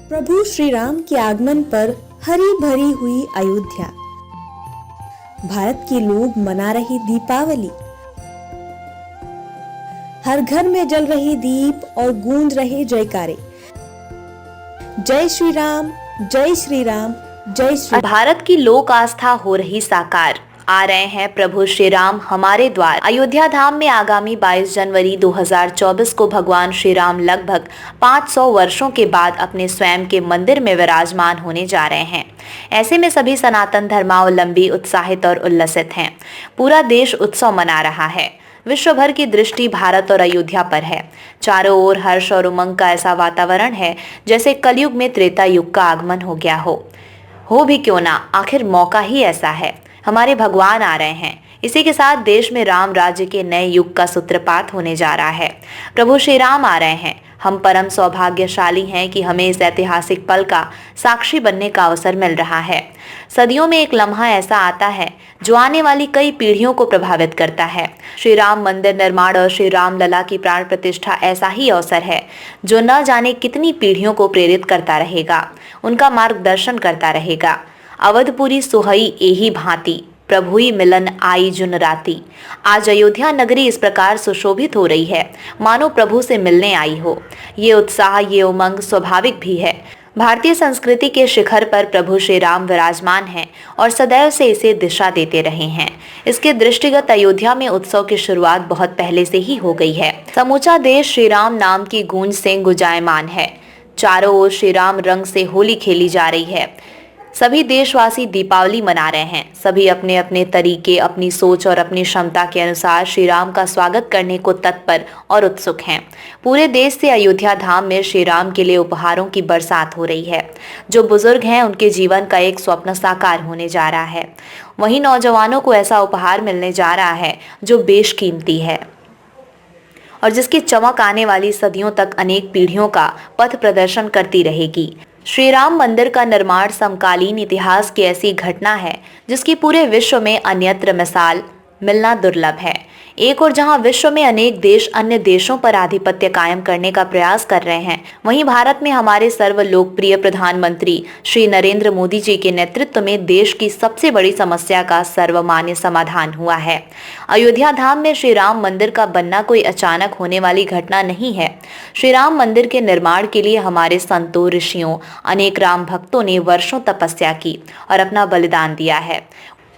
प्रभु श्री राम के आगमन पर हरी भरी हुई अयोध्या। भारत के लोग मना रहे दीपावली। हर घर में जल रहे दीप और गूंज रहे जयकारे। जय श्री राम, जय श्री राम, जय श्री। भारत की लोक आस्था हो रही साकार। आ रहे हैं प्रभु श्री राम हमारे द्वार। अयोध्या धाम में आगामी 22 जनवरी 2024 को भगवान श्री राम लगभग 500 वर्षों के बाद अपने स्वयं के मंदिर में विराजमान होने जा रहे हैं। ऐसे में सभी सनातन धर्मावलंबी उत्साहित और उल्लसित हैं। पूरा देश उत्सव मना रहा है। विश्व भर की दृष्टि भारत और अयोध्या पर है। चारों ओर हर्ष और उमंग का ऐसा वातावरण है जैसे कलयुग में त्रेता युग का आगमन हो गया हो भी क्यों ना, आखिर मौका ही ऐसा है। हमारे भगवान आ रहे हैं। इसी के साथ देश में राम राज्य के नए युग का सूत्रपात होने जा रहा है। प्रभु श्री राम आ रहे हैं। हम परम सौभाग्यशाली हैं कि हमें इस ऐतिहासिक पल का साक्षी बनने का अवसर मिल रहा है। सदियों में एक लम्हा ऐसा आता है जो आने वाली कई पीढ़ियों को प्रभावित करता है। श्री राम मंदिर निर्माण और श्री राम लला की प्राण प्रतिष्ठा ऐसा ही अवसर है जो न जाने कितनी पीढ़ियों को प्रेरित करता रहेगा, उनका मार्गदर्शन करता रहेगा। अवधपुरी सुहई एही भांति, प्रभुई मिलन आई जुन राती। आज अयोध्या नगरी इस प्रकार सुशोभित हो रही है मानो प्रभु से मिलने आई हो। ये उत्साह, ये उमंग स्वाभाविक भी है। भारतीय संस्कृति के शिखर पर प्रभु श्री राम विराजमान हैं और सदैव से इसे दिशा देते रहे हैं। इसके दृष्टिगत अयोध्या में उत्सव की शुरुआत बहुत पहले से ही हो गई है। समूचा देश श्री राम नाम की गूंज से गुंजायमान है। चारों ओर श्री राम रंग से होली खेली जा रही है। सभी देशवासी दीपावली मना रहे हैं। सभी अपने अपने तरीके, अपनी सोच और अपनी क्षमता के अनुसार श्री राम का स्वागत करने को तत्पर और उत्सुक हैं। पूरे देश से अयोध्या धाम में श्री राम के लिए उपहारों की बरसात हो रही है। जो बुजुर्ग हैं उनके जीवन का एक स्वप्न साकार होने जा रहा है। वहीं नौजवानों को ऐसा उपहार मिलने जा रहा है जो बेशकीमती है और जिसकी चमक आने वाली सदियों तक अनेक पीढ़ियों का पथ प्रदर्शन करती रहेगी। श्री राम मंदिर का निर्माण समकालीन इतिहास की ऐसी घटना है जिसकी पूरे विश्व में अन्यत्र मिसाल मिलना दुर्लभ है। एक और जहां विश्व में अनेक देश अन्य देशों पर आधिपत्य कायम करने का प्रयास कर रहे हैं, वहीं भारत में हमारे सर्व लोकप्रिय प्रधानमंत्री श्री नरेंद्र मोदी जी के नेतृत्व में देश की सबसे बड़ी समस्या का सर्वमान्य समाधान हुआ है। अयोध्या धाम में श्री राम मंदिर का बनना कोई अचानक होने वाली घटना नहीं है। श्री राम मंदिर के निर्माण के लिए हमारे संतों, ऋषियों, अनेक राम भक्तों ने वर्षों तपस्या की और अपना बलिदान दिया है।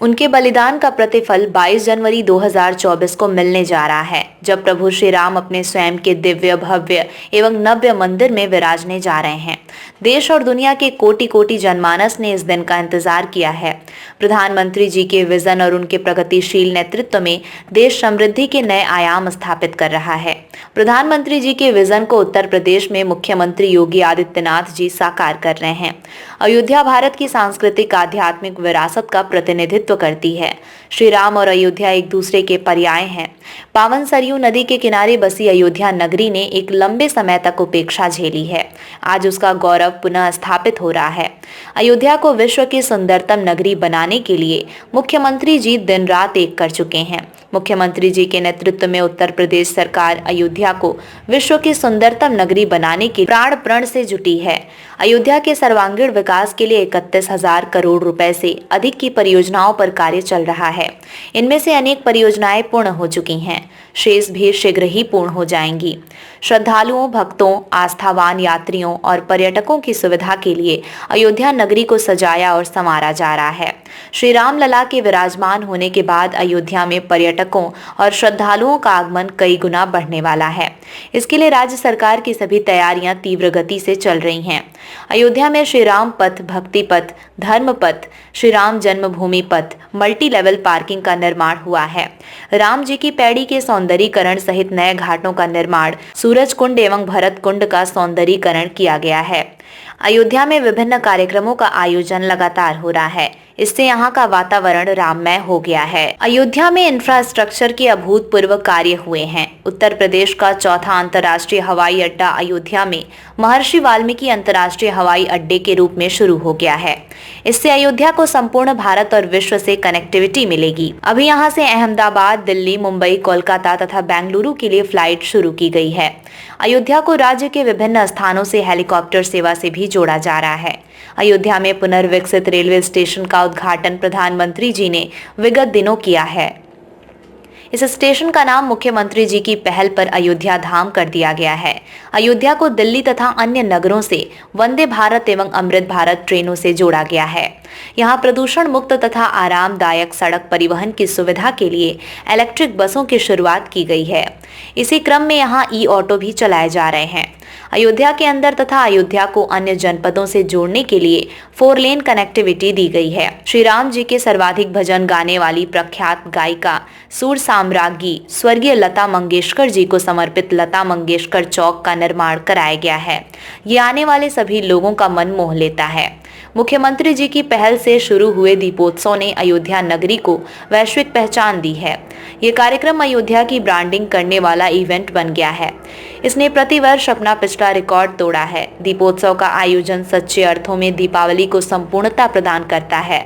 उनके बलिदान का प्रतिफल 22 जनवरी 2024 को मिलने जा रहा है, जब प्रभु श्री राम अपने स्वयं के दिव्य, भव्य एवं नव्य मंदिर में विराजने जा रहे हैं। देश और दुनिया के कोटि कोटि जनमानस ने इस दिन का इंतजार किया है। प्रधानमंत्री जी के विजन और उनके प्रगतिशील नेतृत्व में देश समृद्धि के नए आयाम स्थापित कर रहा है। प्रधानमंत्री जी के विजन को उत्तर प्रदेश में मुख्यमंत्री योगी आदित्यनाथ जी साकार कर रहे हैं। अयोध्या भारत की सांस्कृतिक आध्यात्मिक विरासत का प्रतिनिधित्व करती है। श्री राम और अयोध्या एक दूसरे के पर्याय हैं। पावन सरयू नदी के किनारे बसी अयोध्या नगरी ने एक लंबे समय तक उपेक्षा झेली है। आज उसका गौरव पुनः स्थापित हो रहा है। अयोध्या को विश्व की सुंदरतम नगरी बनाने के लिए मुख्यमंत्री जी दिन रात एक कर चुके हैं। मुख्यमंत्री जी के नेतृत्व में उत्तर प्रदेश सरकार अयोध्या को विश्व की सुंदरतम नगरी बनाने के प्राण प्रण से जुटी है। अयोध्या के सर्वांगीण विकास के लिए 31,000 करोड़ रुपए से अधिक की परियोजनाओं पर कार्य चल रहा है। इनमें से अनेक परियोजनाएं पूर्ण हो चुकी हैं, शेष भी शीघ्र ही पूर्ण हो जाएंगी। श्रद्धालुओं, भक्तों, आस्थावान यात्रियों और पर्यटकों की सुविधा के लिए अयोध्या नगरी को सजाया और संवारा जा रहा है। श्री राम लला के विराजमान होने के बाद अयोध्या में पर्यटकों और श्रद्धालुओं का आगमन कई गुना बढ़ने वाला है। इसके लिए राज्य सरकार की सभी तैयारियां तीव्र गति से चल रही हैं। अयोध्या में श्री राम पथ, भक्ति पथ, धर्म पथ, श्री राम जन्मभूमि पथ, मल्टी लेवल पार्किंग का निर्माण हुआ है। राम जी की पैड़ी के सौंदर्यीकरण सहित नए घाटों का निर्माण, सूरज कुंड एवं भरत कुंड का सौंदर्यीकरण किया गया है। अयोध्या में विभिन्न कार्यक्रमों का आयोजन लगातार हो रहा है। इससे यहाँ का वातावरण राममय हो गया है। अयोध्या में इंफ्रास्ट्रक्चर के अभूतपूर्व कार्य हुए हैं। उत्तर प्रदेश का चौथा अंतर्राष्ट्रीय हवाई अड्डा अयोध्या में महर्षि वाल्मीकि अंतर्राष्ट्रीय हवाई अड्डे के रूप में शुरू हो गया है। इससे अयोध्या को संपूर्ण भारत और विश्व से कनेक्टिविटी मिलेगी। अभी यहां से अहमदाबाद, दिल्ली, मुंबई, कोलकाता तथा बेंगलुरु के लिए फ्लाइट शुरू की गई है। अयोध्या को राज्य के विभिन्न स्थानों से हेलीकॉप्टर सेवा से भी जोड़ा जा रहा है। अयोध्या में पुनर्विकसित रेलवे स्टेशन का उद्घाटन प्रधानमंत्री जी ने विगत दिनों किया है। इस स्टेशन का नाम मुख्यमंत्री जी की पहल पर अयोध्या धाम कर दिया गया है। अयोध्या को दिल्ली तथा अन्य नगरों से वंदे भारत एवं अमृत भारत ट्रेनों से जोड़ा गया है। यहाँ प्रदूषण मुक्त तथा आरामदायक सड़क परिवहन की सुविधा के लिए इलेक्ट्रिक बसों की शुरुआत की गई है। इसी क्रम में यहाँ ई ऑटो भी चलाए जा रहे हैं। अयोध्या के अंदर तथा अयोध्या को अन्य जनपदों से जोड़ने के लिए 4 लेन कनेक्टिविटी दी गई है। श्री राम जी के सर्वाधिक भजन गाने वाली प्रख्यात गायिका सुर साम्राज्ञी स्वर्गीय लता मंगेशकर जी को समर्पित लता मंगेशकर चौक का निर्माण कराया गया है। ये आने वाले सभी लोगों का मन मोह लेता है। मुख्यमंत्री जी की पहल से शुरू हुए दीपोत्सव ने अयोध्या नगरी को वैश्विक पहचान दी है। ये कार्यक्रम अयोध्या की ब्रांडिंग करने वाला इवेंट बन गया है। इसने प्रतिवर्ष अपना पिछला रिकॉर्ड तोड़ा है। दीपोत्सव का आयोजन सच्चे अर्थों में दीपावली को संपूर्णता प्रदान करता है।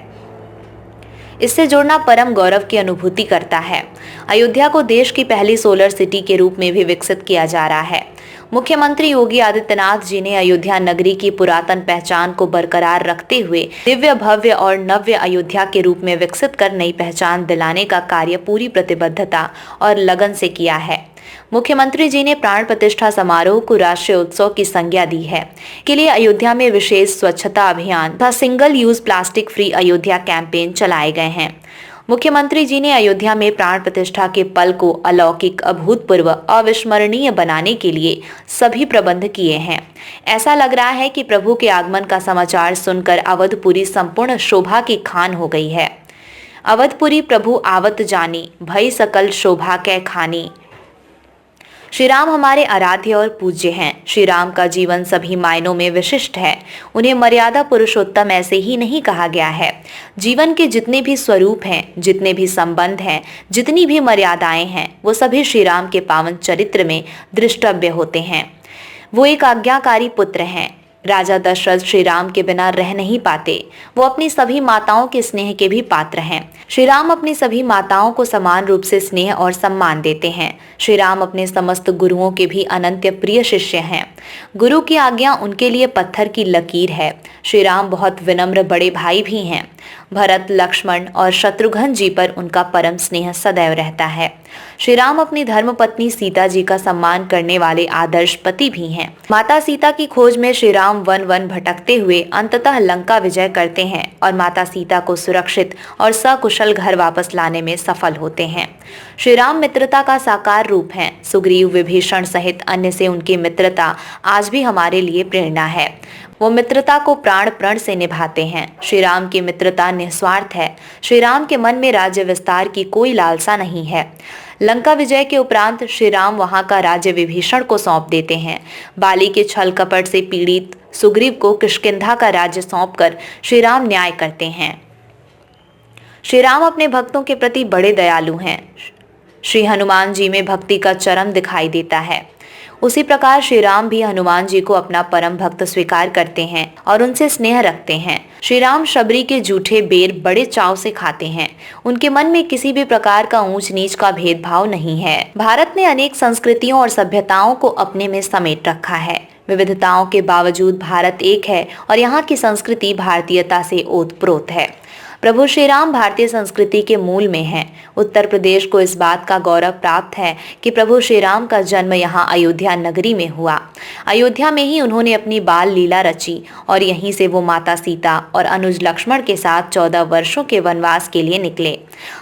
इससे जुड़ना परम गौरव की अनुभूति करता है। अयोध्या को देश की पहली सोलर सिटी के रूप में भी विकसित किया जा रहा है। मुख्यमंत्री योगी आदित्यनाथ जी ने अयोध्या नगरी की पुरातन पहचान को बरकरार रखते हुए दिव्य, भव्य और नव्य अयोध्या के रूप में विकसित कर नई पहचान दिलाने का कार्य पूरी प्रतिबद्धता और लगन से किया है। मुख्यमंत्री जी ने प्राण प्रतिष्ठा समारोह को राष्ट्रीय उत्सव की संज्ञा दी है। के लिए अयोध्या में विशेष स्वच्छता अभियान तथा single use plastic free Ayodhya campaign चलाए गए हैं। मुख्यमंत्री जी ने अयोध्या में प्राण प्रतिष्ठा के पल को अलौकिक, अभूतपूर्व, अविस्मरणीय बनाने के लिए सभी प्रबंध किए हैं। ऐसा लग रहा है कि प्रभु के आगमन का समाचार सुनकर अवधपुरी संपूर्ण शोभा की खान हो गई है। अवधपुरी प्रभु आवत जानी, भई सकल शोभा कै खानी। श्री राम हमारे आराध्य और पूज्य हैं। श्री राम का जीवन सभी मायनों में विशिष्ट है। उन्हें मर्यादा पुरुषोत्तम ऐसे ही नहीं कहा गया है। जीवन के जितने भी स्वरूप हैं, जितने भी संबंध हैं, जितनी भी मर्यादाएं हैं, वो सभी श्री राम के पावन चरित्र में दृष्टव्य होते हैं। वो एक आज्ञाकारी पुत्र हैं। राजा दशरथ श्री राम के बिना रह नहीं पाते। वो अपनी सभी माताओं के स्नेह के भी पात्र हैं। श्री राम अपनी सभी माताओं को समान रूप से स्नेह और सम्मान देते हैं। श्री राम अपने समस्त गुरुओं के भी अनंत प्रिय शिष्य हैं। गुरु की आज्ञा उनके लिए पत्थर की लकीर है। श्री राम बहुत विनम्र बड़े भाई भी हैं। भरत, लक्ष्मण और शत्रुघ्न जी पर उनका परम स्नेह सदैव रहता है। श्री राम अपनी धर्मपत्नी सीता जी का सम्मान करने वाले आदर्श पति भी हैं। माता सीता की खोज में श्री राम वन वन भटकते हुए अंततः लंका विजय करते हैं और माता सीता को सुरक्षित और सकुशल घर वापस लाने में सफल होते हैं। श्री राम मित्रता का साकार रूप हैं। सुग्रीव, विभीषण सहित अन्य से उनकी मित्रता आज भी हमारे लिए प्रेरणा है। वो मित्रता को प्राण प्रण से निभाते हैं। श्री राम की मित्रता निस्वार्थ है। श्री राम के मन में राज्य विस्तार की कोई लालसा नहीं है। लंका विजय के उपरांत श्री राम वहां का राज्य विभीषण को सौंप देते हैं। बाली के छल कपट से पीड़ित सुग्रीव को किष्किंधा का राज्य सौंपकर श्री राम न्याय करते हैं। श्री राम अपने भक्तों के प्रति बड़े दयालु हैं। श्री हनुमान जी में भक्ति का चरम दिखाई देता है। उसी प्रकार श्री राम भी हनुमान जी को अपना परम भक्त स्वीकार करते हैं और उनसे स्नेह रखते हैं। श्री राम शबरी के जूठे बेर बड़े चाव से खाते हैं। उनके मन में किसी भी प्रकार का ऊंच नीच का भेदभाव नहीं है। भारत ने अनेक संस्कृतियों और सभ्यताओं को अपने में समेट रखा है। विविधताओं के बावजूद भारत एक है और यहाँ की संस्कृति भारतीयता से ओतप्रोत है। प्रभु श्री राम भारतीय संस्कृति के मूल में हैं। उत्तर प्रदेश को इस बात का गौरव प्राप्त है कि प्रभु श्री राम का जन्म यहाँ अयोध्या नगरी में हुआ। अयोध्या में ही उन्होंने अपनी बाल लीला रची और यहीं से वो माता सीता और अनुज लक्ष्मण के साथ 14 वर्षों के वनवास के लिए निकले।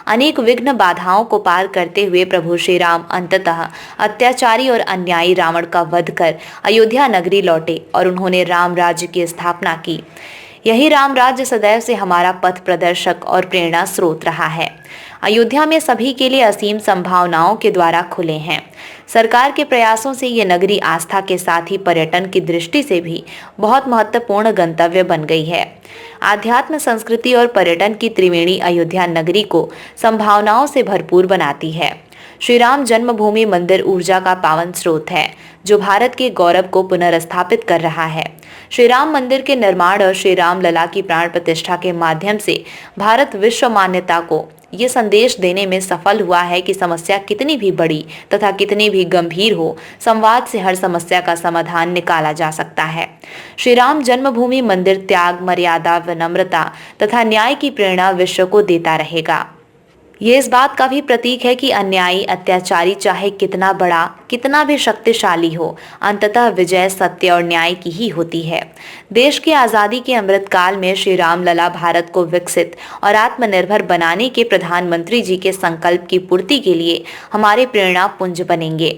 अनेक विघ्न बाधाओं को पार करते हुए प्रभु श्री राम अंततः अत्याचारी और अन्यायी रावण का वध कर अयोध्या नगरी लौटे और उन्होंने राम राज्य की स्थापना की। यही राम राज्य सदैव से हमारा पथ प्रदर्शक और प्रेरणा स्रोत रहा है। अयोध्या में सभी के लिए असीम संभावनाओं के द्वारा खुले हैं। सरकार के प्रयासों से ये नगरी आस्था के साथ ही पर्यटन की दृष्टि से भी बहुत महत्वपूर्ण गंतव्य बन गई है। आध्यात्म, संस्कृति और पर्यटन की त्रिवेणी अयोध्या नगरी को संभावनाओं से भरपूर बनाती है। श्री राम जन्मभूमि मंदिर ऊर्जा का पावन स्रोत है जो भारत के गौरव को पुनर्स्थापित कर रहा है। श्री राम मंदिर के निर्माण और श्री राम लला की प्राण प्रतिष्ठा के माध्यम से भारत विश्व मान्यता को ये संदेश देने में सफल हुआ है कि समस्या कितनी भी बड़ी तथा कितनी भी गंभीर हो, संवाद से हर समस्या का समाधान निकाला जा सकता है। श्री राम जन्मभूमि मंदिर त्याग, मर्यादा, विनम्रता तथा न्याय की प्रेरणा विश्व को देता रहेगा। ये इस बात का भी प्रतीक है कि अन्यायी, अत्याचारी चाहे कितना बड़ा, कितना भी शक्तिशाली हो, अंततः विजय सत्य और न्याय की ही होती है। देश की आज़ादी के अमृतकाल में श्री राम लला भारत को विकसित और आत्मनिर्भर बनाने के प्रधानमंत्री जी के संकल्प की पूर्ति के लिए हमारे प्रेरणा पुंज बनेंगे।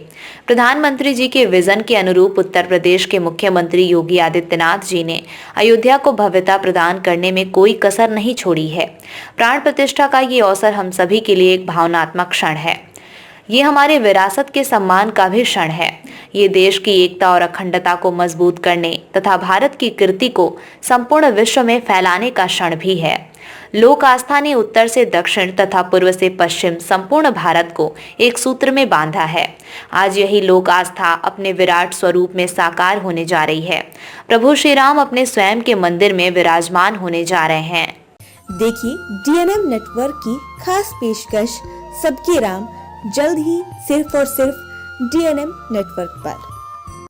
प्रधानमंत्री जी के विजन के अनुरूप उत्तर प्रदेश के मुख्यमंत्री योगी आदित्यनाथ जी ने अयोध्या को भव्यता प्रदान करने में कोई कसर नहीं छोड़ी है। प्राण प्रतिष्ठा का ये अवसर हम सभी के लिए एक भावनात्मक क्षण है। ये हमारे विरासत के सम्मान का भी क्षण है। ये देश की एकता और अखंडता को मजबूत करने तथा भारत की कीर्ति को संपूर्ण विश्व में फैलाने का क्षण भी है। लोक आस्था ने उत्तर से दक्षिण तथा पूर्व से पश्चिम संपूर्ण भारत को एक सूत्र में बांधा है। आज यही लोक आस्था अपने विराट स्वरूप में साकार होने जा रही है। प्रभु श्री राम अपने स्वयं के मंदिर में विराजमान होने जा रहे हैं। देखिए डीएनएम नेटवर्क की खास पेशकश सबके राम जल्द ही सिर्फ और सिर्फ डीएनएम नेटवर्क पर।